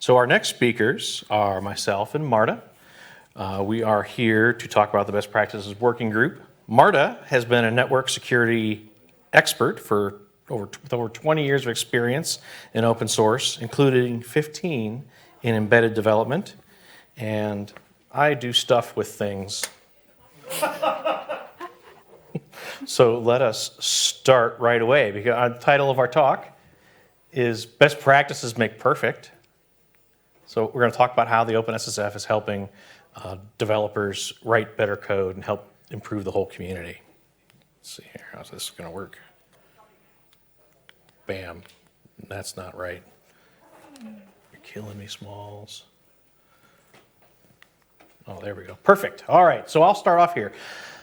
So our next speakers are myself and Marta. We are here to talk about the Best Practices Working Group. Marta has been a network security expert with over 20 years of experience in open source, including 15 in embedded development. And I do stuff with things. So let us start right away, because the title of our talk is Best Practices Make Perfect. So we're going to talk about how the OpenSSF is helping developers write better code and help improve the whole community. Let's see here, how's this going to work? Bam, that's not right. You're killing me, Smalls. Oh, there we go. Perfect. All right, so I'll start off here.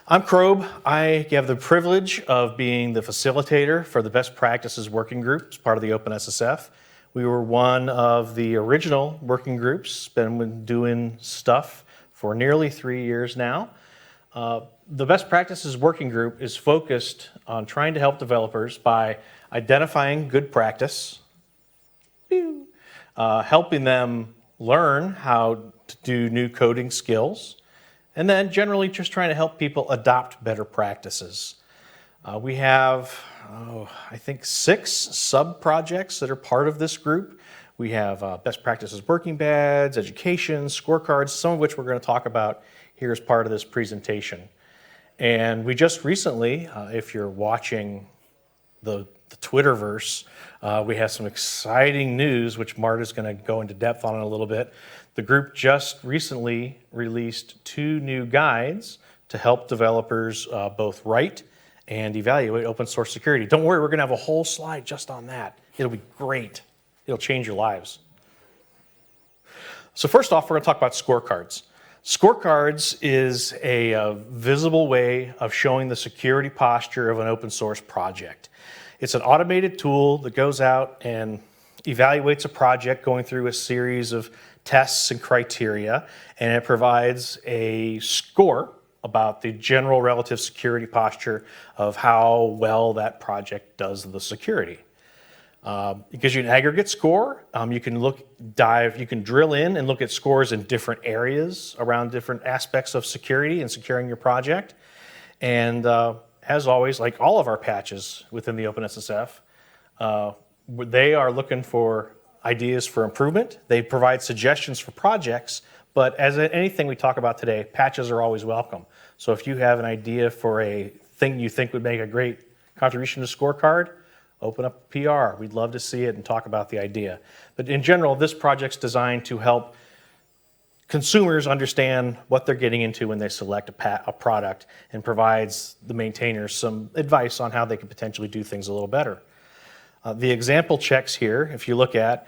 I'm CRob. I have the privilege of being the facilitator for the Best Practices Working Group as part of the OpenSSF. We were one of the original working groups, been doing stuff for nearly 3 years now. The Best Practices Working Group is focused on trying to help developers by identifying good practice, helping them learn how to do new coding skills, and then generally just trying to help people adopt better practices. We have, I think, 6 sub-projects that are part of this group. We have Best Practices Working Bads, Education, Scorecards, some of which we're going to talk about here as part of this presentation. And we just recently, if you're watching the Twitterverse, we have some exciting news, which Marta's going to go into depth on in a little bit. The group just recently released 2 new guides to help developers both write and evaluate open source security. Don't worry, we're going to have a whole slide just on that. It'll be great. It'll change your lives. So first off, we're going to talk about scorecards. Scorecards is a visible way of showing the security posture of an open source project. It's an automated tool that goes out and evaluates a project going through a series of tests and criteria, and it provides a score about the general relative security posture of how well that project does the security. It gives you an aggregate score. You can you can drill in and look at scores in different areas around different aspects of security and securing your project. And as always, like all of our patches within the OpenSSF, they are looking for ideas for improvement. They provide suggestions for projects, but as anything we talk about today, patches are always welcome. So if you have an idea for a thing you think would make a great contribution to Scorecard, open up a PR. We'd love to see it and talk about the idea. But in general, this project's designed to help consumers understand what they're getting into when they select a product, and provides the maintainers some advice on how they can potentially do things a little better. The example checks here, if you look at,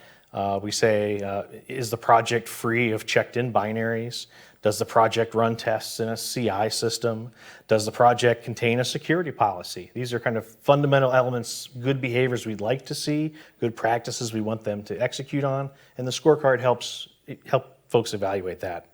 we say, is the project free of checked-in binaries? Does the project run tests in a CI system? Does the project contain a security policy? These are kind of fundamental elements, good behaviors we'd like to see, good practices we want them to execute on, and the scorecard helps folks evaluate that.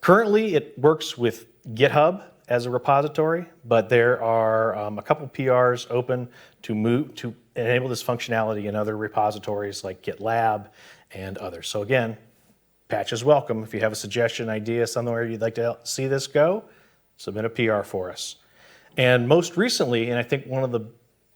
Currently, it works with GitHub as a repository, but there are a couple PRs open to enable this functionality in other repositories like GitLab and others. So again, patch is welcome. If you have a suggestion, idea, somewhere you'd like to see this go, submit a PR for us. And most recently, and I think one of the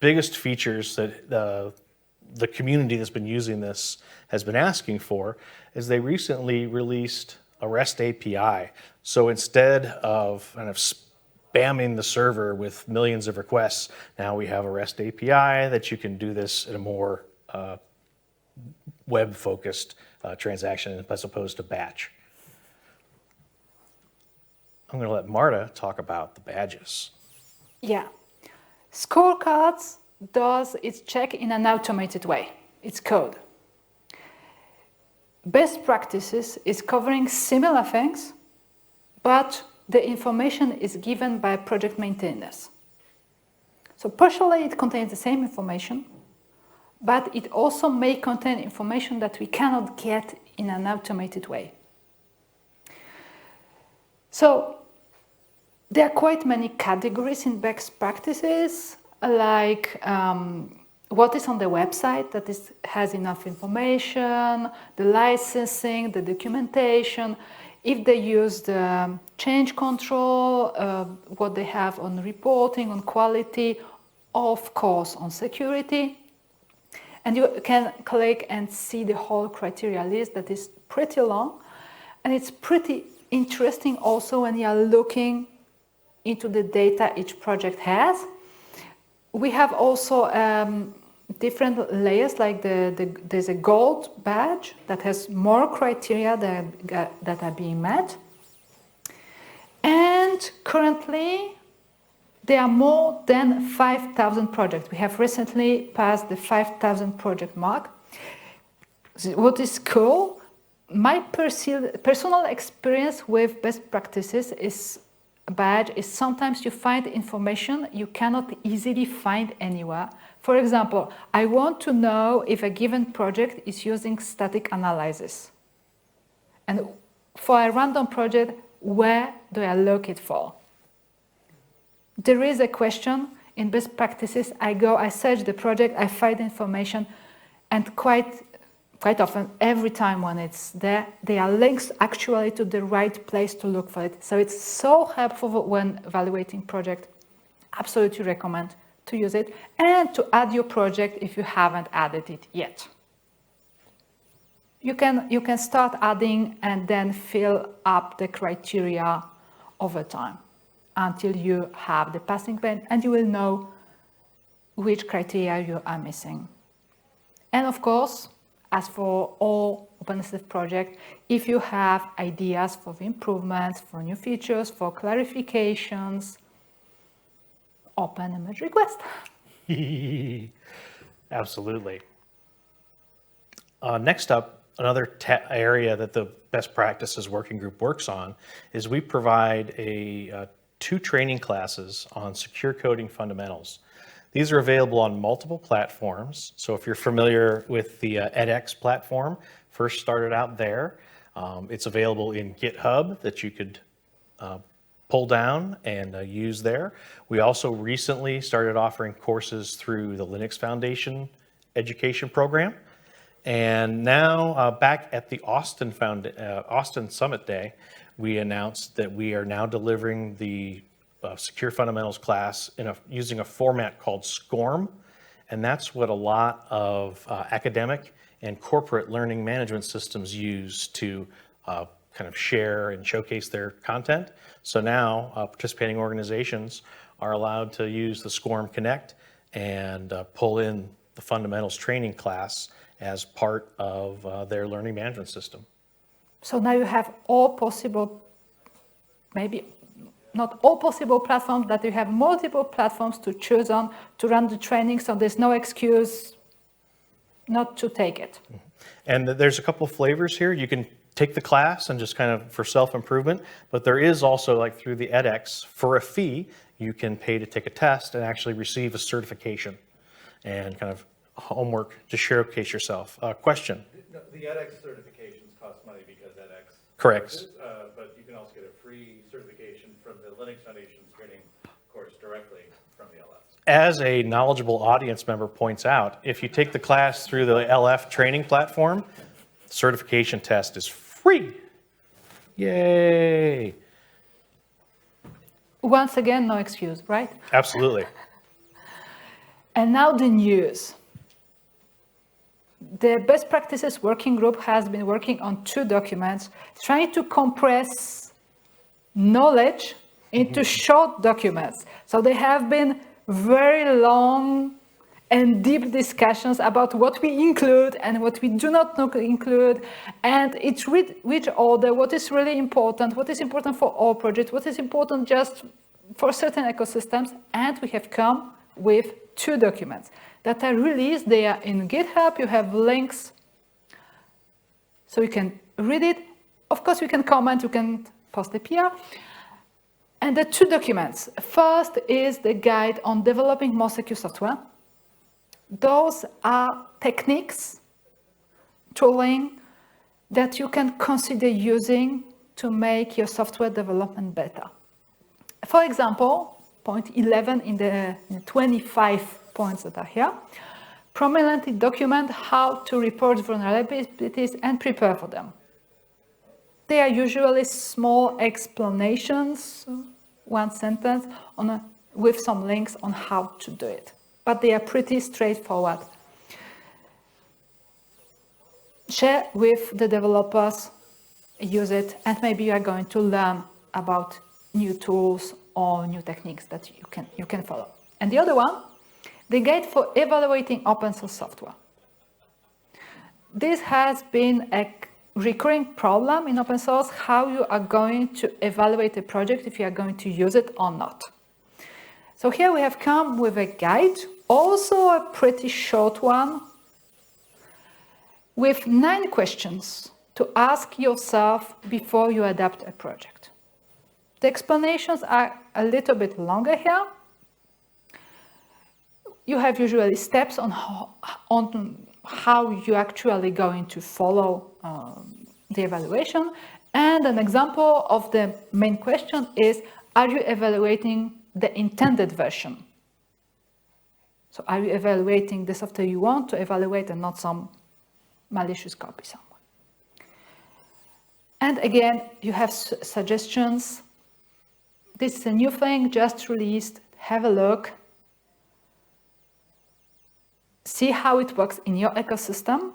biggest features that the community that's been using this has been asking for, is they recently released a REST API. So instead of kind of spamming the server with millions of requests, now we have a REST API that you can do this in a more web-focused transaction as opposed to batch. I'm going to let Marta talk about the badges. Yeah. Scorecards does its check in an automated way. It's code. Best Practices is covering similar things, but the information is given by project maintainers. So partially it contains the same information, but it also may contain information that we cannot get in an automated way. So there are quite many categories in best practices, like what is on the website that has enough information, the licensing, the documentation, if they use the change control, what they have on reporting, on quality, of course on security. And you can click and see the whole criteria list that is pretty long. And it's pretty interesting also when you are looking into the data each project has. We have also different layers, like there's a gold badge that has more criteria that are being met. And currently, there are more than 5,000 projects. We have recently passed the 5,000 project mark. What is cool, my personal experience with best practices is badge is sometimes you find information you cannot easily find anywhere. For example, I want to know if a given project is using static analysis. And for a random project, where do I look it for? There is a question in best practices. I search the project, I find information, and quite often, every time when it's there, there are links actually to the right place to look for it. So it's so helpful when evaluating project. Absolutely recommend to use it and to add your project if you haven't added it yet. You can start adding and then fill up the criteria over time until you have the passing point and you will know which criteria you are missing. And of course, as for all OpenSSF projects, if you have ideas for improvements, for new features, for clarifications, open a merge request. Absolutely. Next up, another area that the Best Practices Working Group works on is we provide 2 training classes on secure coding fundamentals. These are available on multiple platforms. So if you're familiar with the edX platform, first started out there. It's available in GitHub that you could pull down and use there. We also recently started offering courses through the Linux Foundation education program. And now back at the Austin Summit Day, we announced that we are now delivering the Secure Fundamentals class using a format called SCORM, and that's what a lot of academic and corporate learning management systems use to kind of share and showcase their content. So now participating organizations are allowed to use the SCORM Connect and pull in the fundamentals training class as part of their learning management system. So now you have all possible, maybe not all possible platforms, but you have multiple platforms to choose on to run the training, so there's no excuse not to take it. And there's a couple of flavors here. You can take the class and just kind of for self-improvement, but there is also, like through the edX, for a fee, you can pay to take a test and actually receive a certification and kind of homework to showcase yourself. Question? The edX certifications cost money because edX. Correct. But you can also get a free certification from the Linux Foundation training course directly from the LF. As a knowledgeable audience member points out, if you take the class through the LF training platform, the certification test is free. Yay. Once again, no excuse, right? Absolutely. And now the news. The Best Practices Working Group has been working on 2 documents, trying to compress knowledge into short documents. So there have been very long and deep discussions about what we include and what we do not include, and it's which order, what is really important, what is important for all projects, what is important just for certain ecosystems, and we have come with 2 documents that are released. They are in GitHub. You have links, so you can read it. Of course, you can comment, you can post a PR. And the 2 documents. First is the guide on developing more secure software. Those are techniques, tooling that you can consider using to make your software development better. For example, point 11 in the 25 points that are here. prominently document how to report vulnerabilities and prepare for them. They are usually small explanations, one sentence, with some links on how to do it. But they are pretty straightforward. Share with the developers, use it, and maybe you are going to learn about new tools or new techniques that you can follow. And the other one, the guide for evaluating open source software. This has been a recurring problem in open source, how you are going to evaluate a project, if you are going to use it or not. So here we have come with a guide, also a pretty short one, with 9 questions to ask yourself before you adapt a project. The explanations are a little bit longer here. You have usually steps on how you're actually going to follow the evaluation. And an example of the main question is, are you evaluating the intended version? So are you evaluating the software you want to evaluate and not some malicious copy somewhere? And again, you have suggestions. This is a new thing just released. Have a look. See how it works in your ecosystem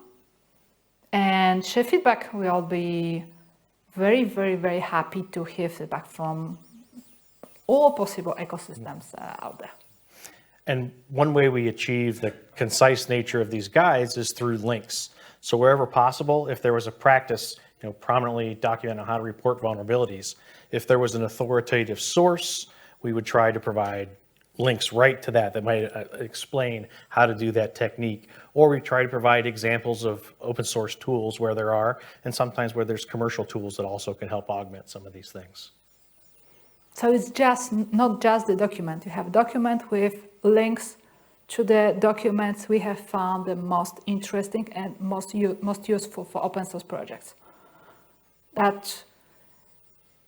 and share feedback. We'll be very, very, very happy to hear feedback from all possible ecosystems out there. And one way we achieve the concise nature of these guides is through links. So wherever possible, if there was a practice, prominently documenting how to report vulnerabilities, if there was an authoritative source, we would try to provide links right to that might explain how to do that technique. Or we try to provide examples of open source tools where there are, and sometimes where there's commercial tools that also can help augment some of these things. So it's not just the document. You have a document with links to the documents we have found the most interesting and most useful for open source projects. That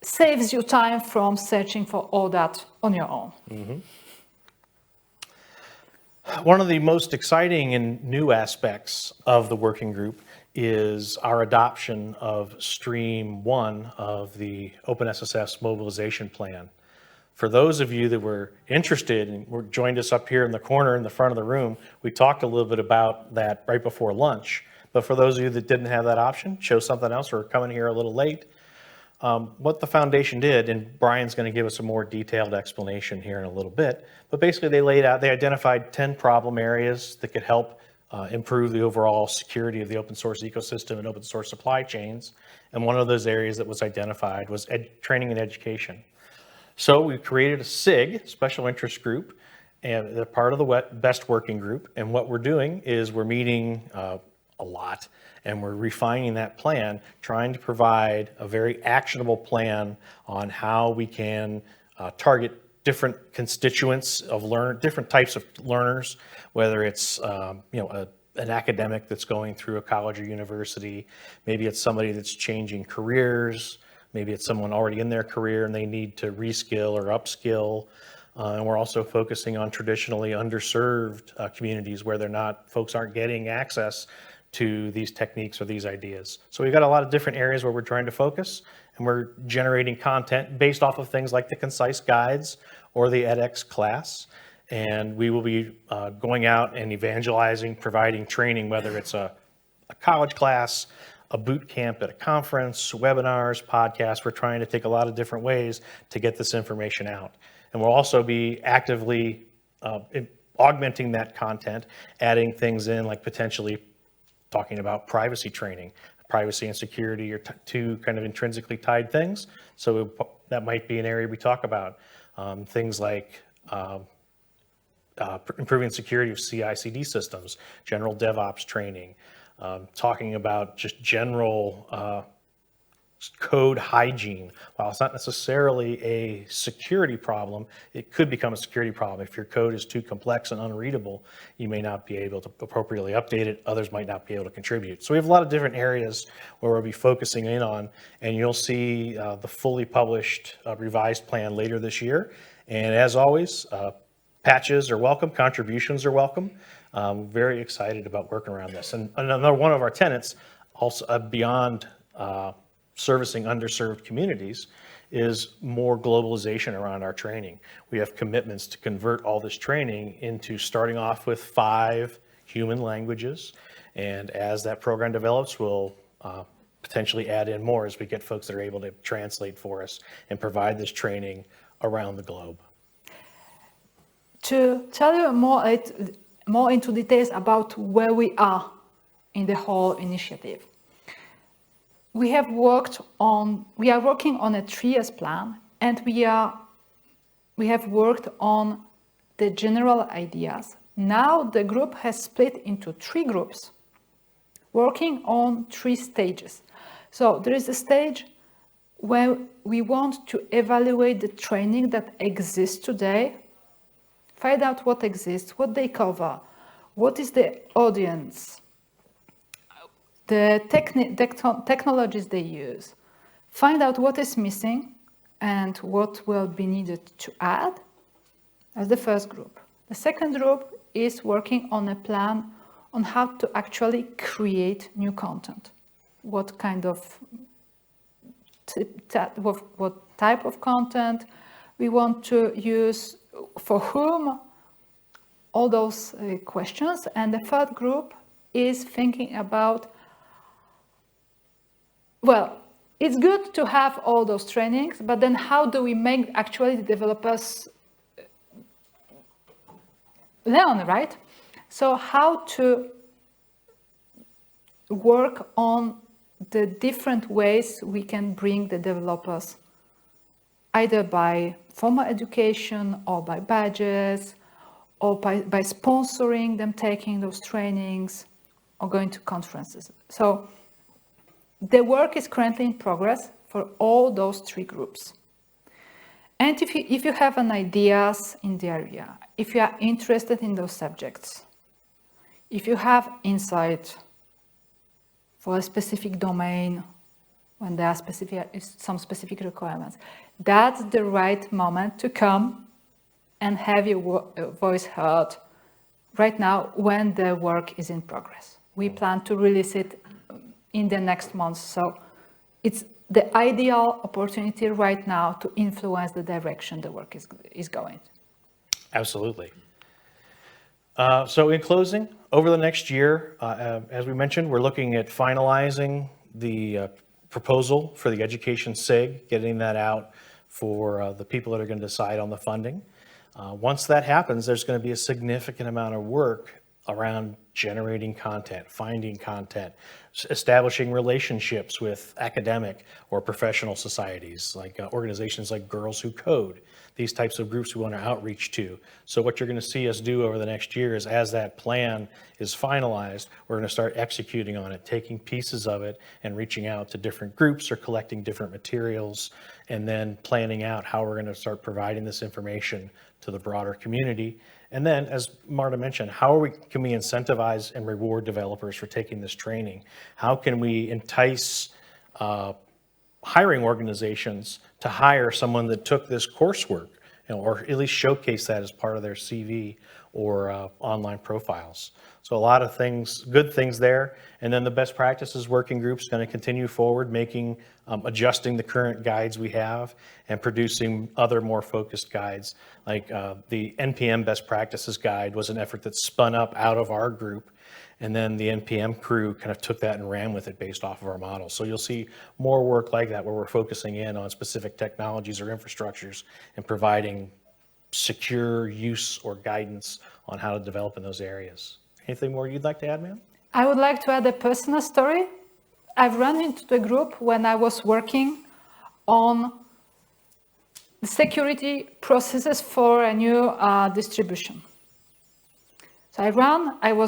saves you time from searching for all that on your own. Mm-hmm. One of the most exciting and new aspects of the working group is our adoption of Stream 1 of the OpenSSF's mobilization plan. For those of you that were interested and joined us up here in the corner in the front of the room, we talked a little bit about that right before lunch. But for those of you that didn't have that option, chose something else, or are coming here a little late, what the foundation did, and Brian's going to give us a more detailed explanation here in a little bit, but basically they identified 10 problem areas that could help improve the overall security of the open source ecosystem and open source supply chains. And one of those areas that was identified was training and education. So we created a SIG, special interest group, and they're part of the BEST working group. And what we're doing is we're meeting a lot, and we're refining that plan, trying to provide a very actionable plan on how we can target different constituents of different types of learners, whether it's an academic that's going through a college or university, maybe it's somebody that's changing careers, maybe it's someone already in their career and they need to reskill or upskill. And we're also focusing on traditionally underserved communities where folks aren't getting access to these techniques or these ideas. So we've got a lot of different areas where we're trying to focus, and we're generating content based off of things like the concise guides or the edX class. And we will be going out and evangelizing, providing training, whether it's a college class, a boot camp at a conference, webinars, podcasts. We're trying to take a lot of different ways to get this information out. And we'll also be actively augmenting that content, adding things in like potentially talking about privacy training. Privacy and security are two kind of intrinsically tied things. So that might be an area we talk about. Things like improving security of CI/CD systems, general DevOps training, talking about just general code hygiene. While it's not necessarily a security problem, it could become a security problem. If your code is too complex and unreadable, you may not be able to appropriately update it. Others might not be able to contribute. So we have a lot of different areas where we'll be focusing in on, and you'll see the fully published revised plan later this year. And as always, patches are welcome, contributions are welcome. Very excited about working around this. And another one of our tenets, also beyond servicing underserved communities, is more globalization around our training. We have commitments to convert all this training into starting off with 5 human languages. And as that program develops, we'll potentially add in more as we get folks that are able to translate for us and provide this training around the globe. To tell you more into details about where we are in the whole initiative. We are working on a 3-year plan, and we have worked on the general ideas. Now the group has split into 3 groups, working on 3 stages. So there is a stage where we want to evaluate the training that exists today, find out what exists, what they cover, what is the audience, the technologies they use, find out what is missing and what will be needed to add as the first group. The second group is working on a plan on how to actually create new content. What kind of what type of content we want to use, for whom, all those questions. And the third group is thinking about, well, it's good to have all those trainings, but then how do we make actually the developers learn, right? So how to work on the different ways we can bring the developers, either by formal education or by badges, or by sponsoring them taking those trainings or going to conferences. So the work is currently in progress for all those 3 groups. And if you have an ideas in the area, if you are interested in those subjects, if you have insight for a specific domain, when there are some specific requirements, that's the right moment to come and have your voice heard right now when the work is in progress. We plan to release it in the next month, so it's the ideal opportunity right now to influence the direction the work is going. Absolutely. So in closing, over the next year, as we mentioned, we're looking at finalizing the proposal for the education SIG, getting that out for the people that are going to decide on the funding. Once that happens, there's going to be a significant amount of work around generating content, finding content, establishing relationships with academic or professional societies, like organizations like Girls Who Code. These types of groups we want to outreach to. So what you're going to see us do over the next year is, as that plan is finalized, we're going to start executing on it, taking pieces of it and reaching out to different groups or collecting different materials, and then planning out how we're going to start providing this information to the broader community. And then, as Marta mentioned, can we incentivize and reward developers for taking this training? How can we entice hiring organizations to hire someone that took this coursework, or at least showcase that as part of their CV or online profiles? So a lot of things, good things there. And then the best practices working group is going to continue forward, adjusting the current guides we have and producing other more focused guides. Like the NPM best practices guide was an effort that spun up out of our group. And then the NPM crew kind of took that and ran with it based off of our model. So you'll see more work like that where we're focusing in on specific technologies or infrastructures and providing secure use or guidance on how to develop in those areas. Anything more you'd like to add, ma'am? I would like to add a personal story. I've run into the group when I was working on the security processes for a new distribution. So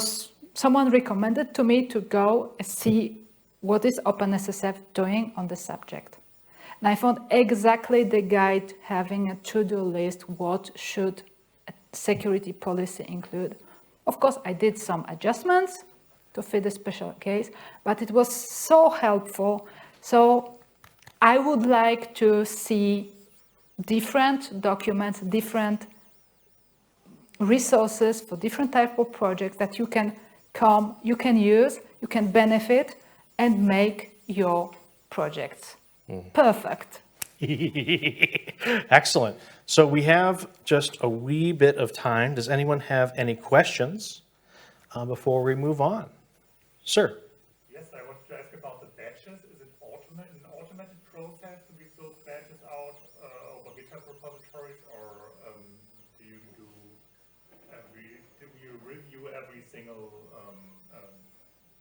someone recommended to me to go and see what is OpenSSF doing on the subject. And I found exactly the guide having a to-do list, what should a security policy include. Of course, I did some adjustments to fit the special case, but it was so helpful. So I would like to see different documents, different resources for different type of projects that you can use, you can benefit, and make your projects perfect. Excellent. So we have just a wee bit of time. Does anyone have any questions before we move on? Sir? Yes, I wanted to ask about the badges. Is it an automated process to give those badges out over GitHub repositories, or do you review every single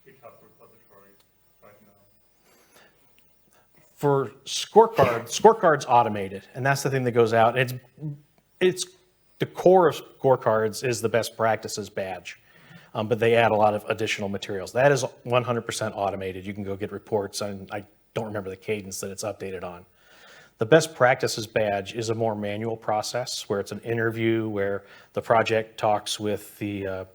GitHub repository right now? For Scorecards automated, and that's the thing that goes out. It's the core of Scorecards is the best practices badge, but they add a lot of additional materials. That is 100% automated. You can go get reports, and I don't remember the cadence that it's updated on. The best practices badge is a more manual process where it's an interview where the project talks with the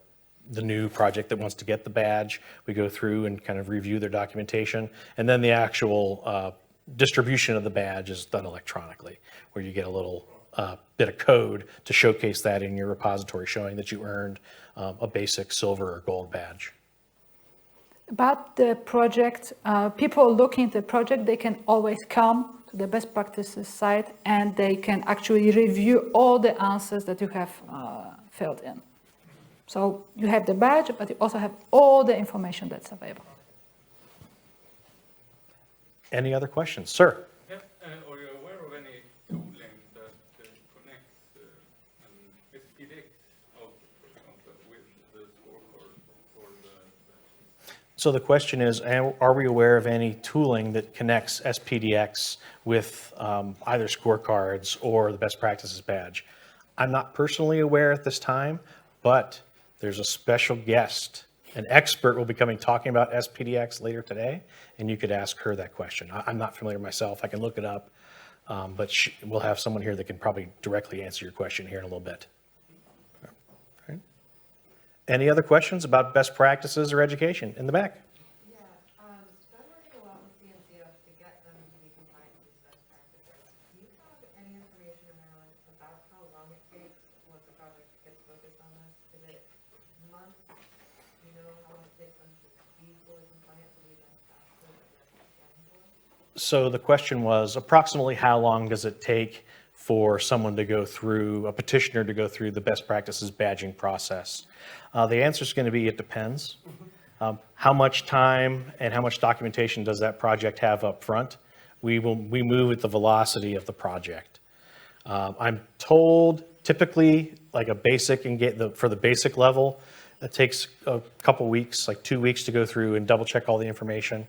new project that wants to get the badge. We go through and kind of review their documentation, and then the actual distribution of the badge is done electronically, where you get a little bit of code to showcase that in your repository, showing that you earned a basic silver or gold badge. About the project, people looking at the project, they can always come to the best practices site and they can actually review all the answers that you have filled in. So you have the badge, but you also have all the information that's available. Any other questions? Sir? Yeah, are you aware of any tooling that connects an SPDX output, for example, with the scorecard or the... So the question is, are we aware of any tooling that connects SPDX with either scorecards or the best practices badge? I'm not personally aware at this time, but there's a special guest. An expert will be talking about SPDX later today, and you could ask her that question. I'm not familiar myself. I can look it up, but we'll have someone here that can probably directly answer your question here in a little bit. Okay. Any other questions about best practices or education in the back? Yeah, so I'm working a lot with CNCF to get them to be compliant with these best practices. Do you have any information around about how long it takes once a project gets focused on this? Is it months? Do you know how long it takes them to be fully compliant to be the faster that you're scanning for? So the question was, approximately how long does it take for someone to go through, a petitioner to go through the best practices badging process? The answer is going to be, it depends. How much time and how much documentation does that project have up front? We move at the velocity of the project. I'm told typically like a basic and for the basic level, it takes a couple weeks, like 2 weeks to go through and double check all the information.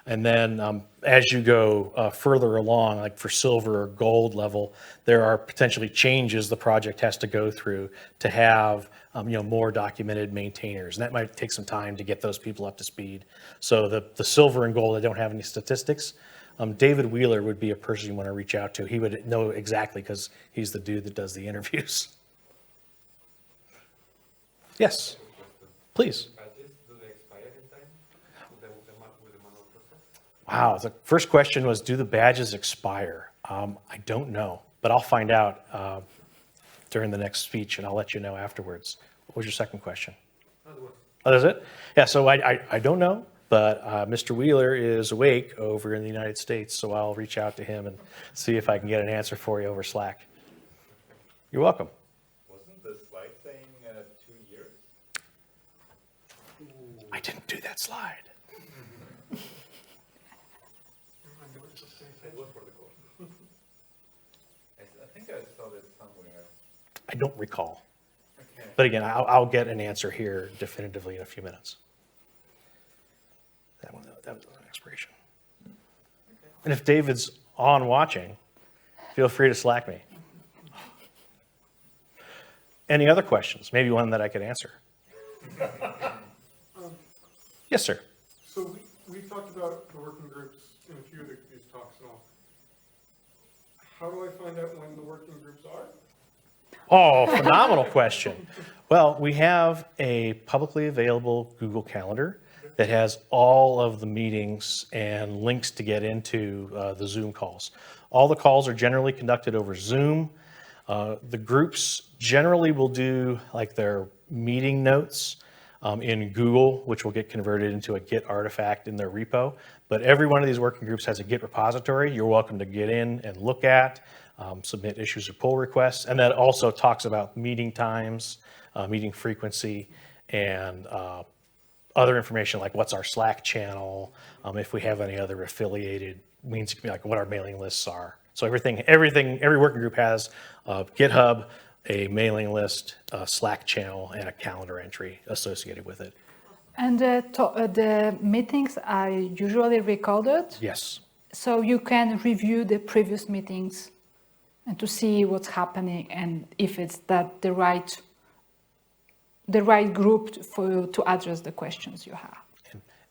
And then as you go further along, like for silver or gold level, there are potentially changes the project has to go through to have more documented maintainers. And that might take some time to get those people up to speed. So the silver and gold, I don't have any statistics. David Wheeler would be a person you want to reach out to. He would know exactly because he's the dude that does the interviews. Yes, please. Wow, the first question was, do the badges expire? I don't know, but I'll find out during the next speech and I'll let you know afterwards. What was your second question? Oh, that's it? Yeah, so I don't know, but Mr. Wheeler is awake over in the United States, so I'll reach out to him and see if I can get an answer for you over Slack. You're welcome. Wasn't the slide saying 2 years? I didn't do that slide. I think I saw this somewhere. I don't recall. Okay. But again, I'll get an answer here definitively in a few minutes. That was an expiration. And if David's on watching, feel free to Slack me. Any other questions? Maybe one that I could answer. Yes, sir. So we talked about the working groups in a few of these talks and all. How do I find out when the working groups are? Oh, phenomenal question. Well, we have a publicly available Google Calendar that has all of the meetings and links to get into the Zoom calls. All the calls are generally conducted over Zoom. The groups generally will do like their meeting notes in Google, which will get converted into a Git artifact in their repo. But every one of these working groups has a Git repository you're welcome to get in and look at, submit issues or pull requests. And that also talks about meeting times, meeting frequency, and other information like what's our Slack channel, if we have any other affiliated means, like what our mailing lists are. So every working group has a GitHub, a mailing list, a Slack channel, and a calendar entry associated with it. And the meetings are usually recorded, Yes. so you can review the previous meetings and to see what's happening and if it's the right group for you to address the questions you have.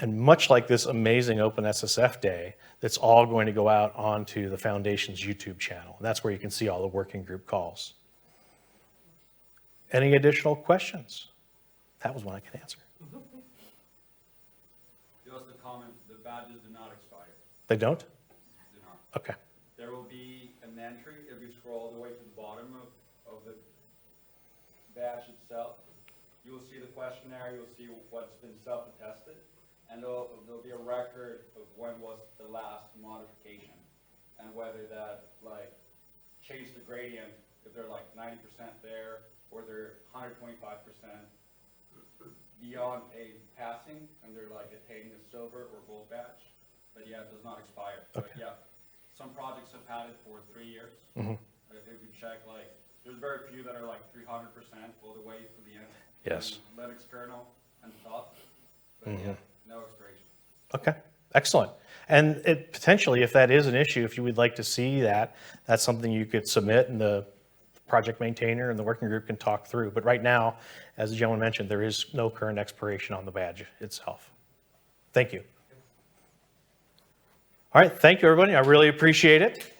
And much like this amazing OpenSSF day, that's all going to go out onto the Foundation's YouTube channel. And that's where you can see all the working group calls. Any additional questions? That was one I can answer. Just a comment, the badges do not expire. They don't? Do not. Okay. There will be an entry if you scroll all the way to the bottom of the badge itself. You will see the questionnaire, you'll see what's been self-attested, and there'll be a record of when was the last modification, and whether that like changed the gradient, if they're like 90% there, or they're 125% beyond a passing, and they're like attaining a silver or gold badge. But yeah, it does not expire. But yeah, some projects have had it for 3 years. Mm-hmm. If you check, like, there's very few that are like 300% all the way to the end. Yes. Linux kernel and top, but Mm-hmm. yeah, no expiration. Okay, excellent. And potentially, if that is an issue, if you would like to see that, that's something you could submit and the project maintainer and the working group can talk through. But right now, as the gentleman mentioned, there is no current expiration on the badge itself. Thank you. All right, thank you, everybody. I really appreciate it.